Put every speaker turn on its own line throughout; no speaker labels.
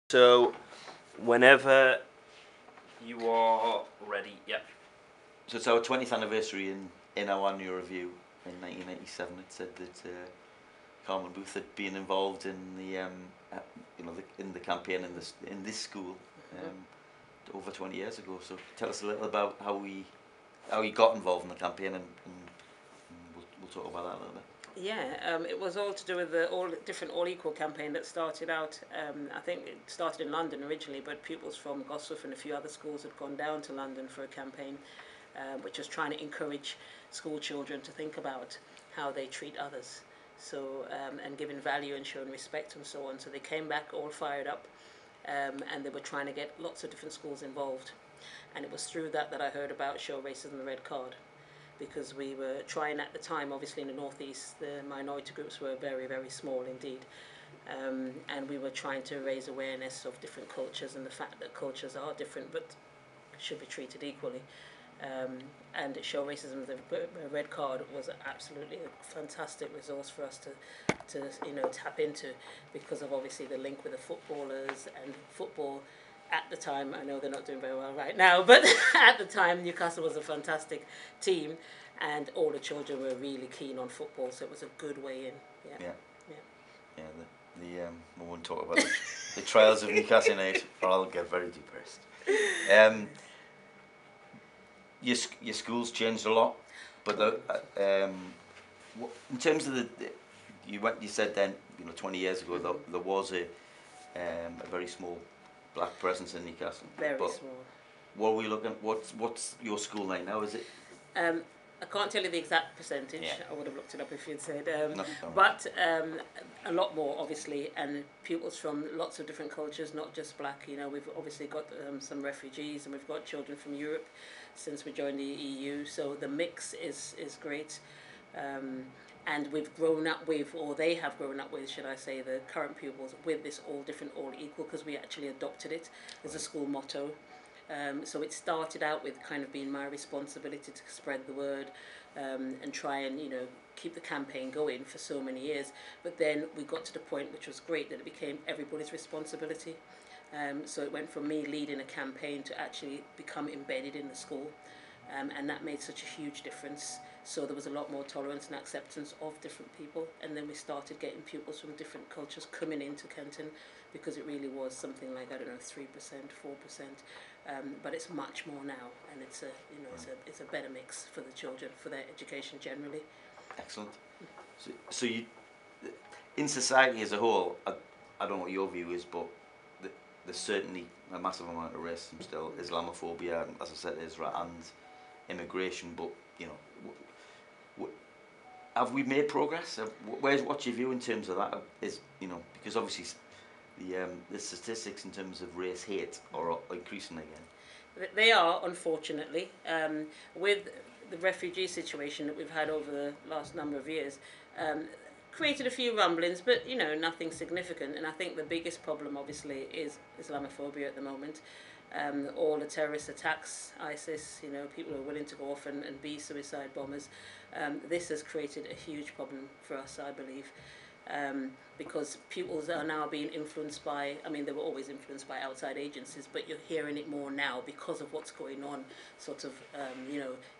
So, whenever you are ready, yep.
So it's our 20th anniversary in our annual review in 1987. It said that Carmen Booth had been involved in the in the campaign in this school over 20 years ago. So tell us a little about how you got involved in the campaign, and we'll talk about that a little bit.
Yeah, it was all to do with the All Equal campaign that started out. I think it started in London originally, but pupils from Gosforth and a few other schools had gone down to London for a campaign, which was trying to encourage school children to think about how they treat others. So and giving value and showing respect and so on. So they came back all fired up, and they were trying to get lots of different schools involved. And it was through that I heard about Show Racism the Red Card. Because we were trying at the time, obviously in the northeast, the minority groups were very, very small indeed. And we were trying to raise awareness of different cultures and the fact that cultures are different but should be treated equally. And Show Racism, the Red Card, was absolutely a fantastic resource for us to tap into, because of obviously the link with the footballers and football. At the time, I know they're not doing very well right now, but at the time Newcastle was a fantastic team and all the children were really keen on football, so it was a good way in.
We won't talk about the trials of Newcastle United, or I'll get very depressed. Your school's changed a lot, but in terms of you said then 20 years ago there was a very small black presence in Newcastle.
Very small.
What are we looking? What's your school like now? Is it?
I can't tell you the exact percentage.
Yeah.
I would have looked it up if you'd said.
No,
but a lot more, obviously, and pupils from lots of different cultures, not just black. We've obviously got some refugees, and we've got children from Europe since we joined the EU. So the mix is great. And we've grown up with, or they have grown up with, should I say, the current pupils with this all different, all equal, because we actually adopted it as a school motto. So it started out with kind of being my responsibility to spread the word and try and, keep the campaign going for so many years. But then we got to the point, which was great, that it became everybody's responsibility. So it went from me leading a campaign to actually become embedded in the school. And that made such a huge difference. So there was a lot more tolerance and acceptance of different people. And then we started getting pupils from different cultures coming into Kenton, because it really was something like, 3%, 4%. But it's much more now, and it's a better mix for the children, for their education generally.
Excellent. So you, in society as a whole, I don't know what your view is, but there's certainly a massive amount of racism still, Islamophobia, as I said, and immigration. But have we made progress? What's your view in terms of that? Because obviously the statistics in terms of race hate are increasing again.
They are, unfortunately, with the refugee situation that we've had over the last number of years. Created a few rumblings, but nothing significant. And I think the biggest problem, obviously, is Islamophobia at the moment. All the terrorist attacks, ISIS, people who are willing to go off and be suicide bombers. This has created a huge problem for us, I believe, because pupils are now being influenced by, they were always influenced by outside agencies, but you're hearing it more now because of what's going on sort of,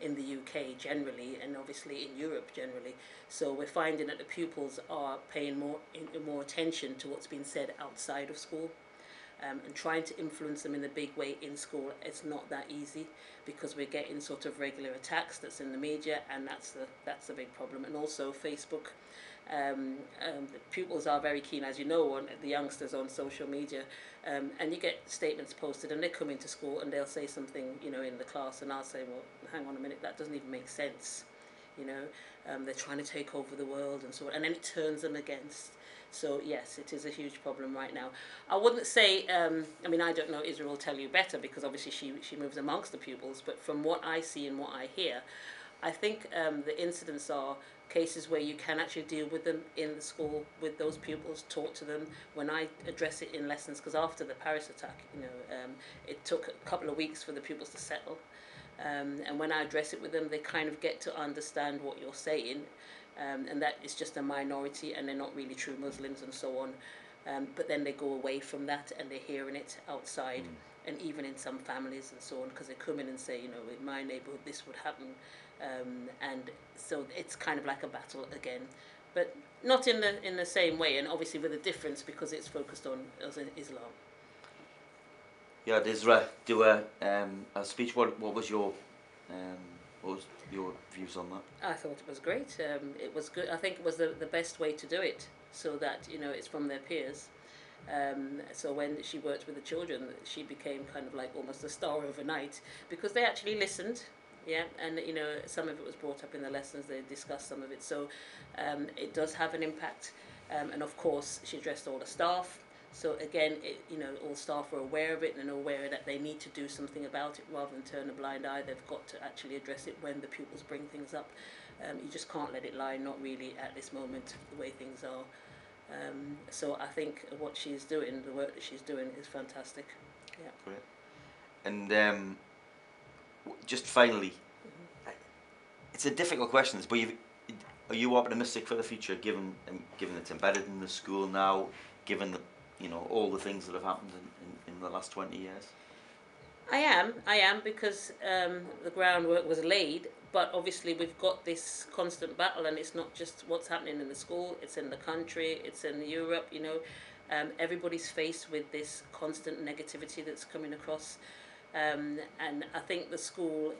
in the UK generally, and obviously in Europe generally. So we're finding that the pupils are paying more attention to what's being said outside of school. And trying to influence them in a big way in school, it's not that easy, because we're getting sort of regular attacks that's in the media, and that's the big problem. And also Facebook. The pupils are very keen, as you know, on the youngsters on social media, and you get statements posted, and they come into school and they'll say something, in the class, and I'll say, well, hang on a minute, that doesn't even make sense. They're trying to take over the world and so on, and then it turns them against. So yes, it is a huge problem right now. I wouldn't say, I don't know, Israel will tell you better, because obviously she moves amongst the pupils, but from what I see and what I hear, I think the incidents are cases where you can actually deal with them in the school with those pupils, talk to them. When I address it in lessons, because after the Paris attack, it took a couple of weeks for the pupils to settle. And when I address it with them, they kind of get to understand what you're saying, and that it's just a minority and they're not really true Muslims and so on. but then they go away from that and they're hearing it outside, and even in some families and so on, because they come in and say, you know, in my neighbourhood this would happen, and so it's kind of like a battle again, but not in the same way, and obviously with a difference because it's focused on Islam.
Yeah, Isra, do a speech. What was your views on that?
I thought it was great. It was good. I think it was the best way to do it, so that, you know, it's from their peers. So when she worked with the children, she became kind of like almost a star overnight, because they actually listened. Yeah, and you know, some of it was brought up in the lessons. They discussed some of it, so it does have an impact. And of course, she addressed all the staff. So again, you know, all staff are aware of it and aware that they need to do something about it rather than turn a blind eye. They've got to actually address it when the pupils bring things up. You just can't let it lie, not really at this moment, the way things are. So I think what she's doing, the work that she's doing, is fantastic. Yeah.
Great. And just finally, it's a difficult question, but are you optimistic for the future, given it's embedded in the school now, given the, you know, all the things that have happened in the last 20 years?
I am, because the groundwork was laid, but obviously we've got this constant battle, and it's not just what's happening in the school, it's in the country, it's in Europe, you know. Everybody's faced with this constant negativity that's coming across, and I think the school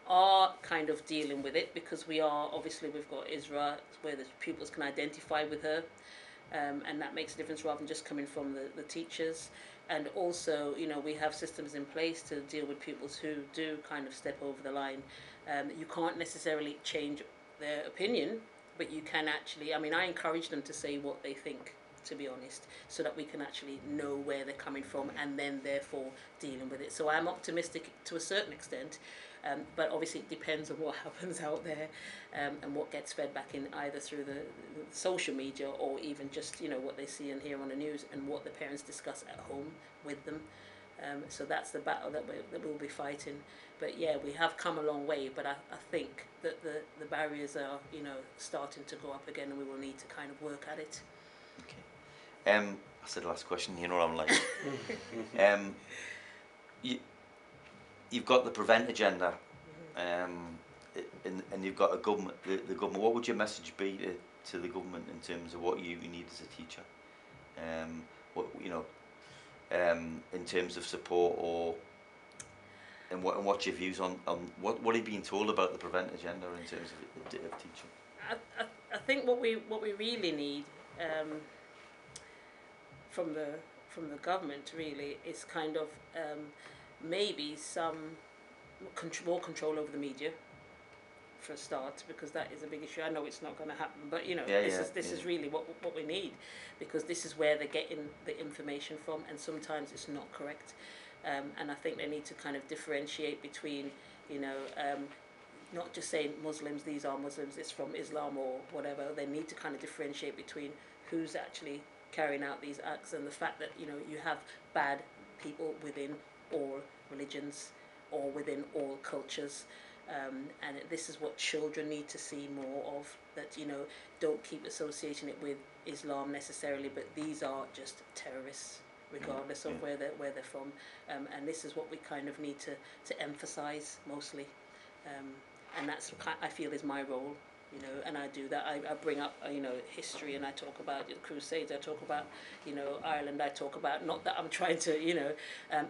are kind of dealing with it, because we've got Isra, where the pupils can identify with her, and that makes a difference rather than just coming from the teachers. And also, you know, we have systems in place to deal with pupils who do kind of step over the line. You can't necessarily change their opinion, but you can actually, I mean, I encourage them to say what they think, to be honest, so that we can actually know where they're coming from, and then therefore dealing with it. So I'm optimistic to a certain extent, but obviously it depends on what happens out there, and what gets fed back in, either through the social media, or even just, you know, what they see and hear on the news, and what the parents discuss at home with them. So that's the battle that we'll be fighting. But yeah, we have come a long way, but I think that the barriers are, you know, starting to go up again, and we will need to kind of work at it.
Okay. I said last question, you know what I'm like. You've got the prevent agenda, and you've got a government. The government. What would your message be to the government in terms of what you need as a teacher? What, you know, in terms of support, or and what's your views on what are you being told about the prevent agenda in terms of teaching?
I think what we really need from the government really is kind of maybe some more control over the media, for a start, because that is a big issue. I know it's not going to happen, but you know, this is really what we need, because this is where they're getting the information from, and sometimes it's not correct. And I think they need to kind of differentiate between, you know, not just saying Muslims, these are Muslims, it's from Islam or whatever. They need to kind of differentiate between who's actually carrying out these acts, and the fact that, you know, you have bad people within all religions or within all cultures. And this is what children need to see more of, that, you know, don't keep associating it with Islam necessarily, but these are just terrorists, regardless of where they're from. And this is what we kind of need to emphasize mostly. And that's, I feel, is my role, you know, and I do that. I bring up, you know, history, and I talk about the Crusades, I talk about, you know, Ireland, I talk about, not that I'm trying to, you know,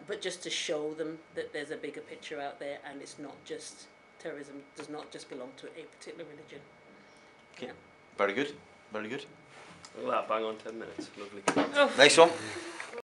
but just to show them that there's a bigger picture out there, and it's not just, terrorism does not just belong to a particular religion.
Okay, very good, very good.
Well, that bang on 10 minutes, lovely.
Nice one.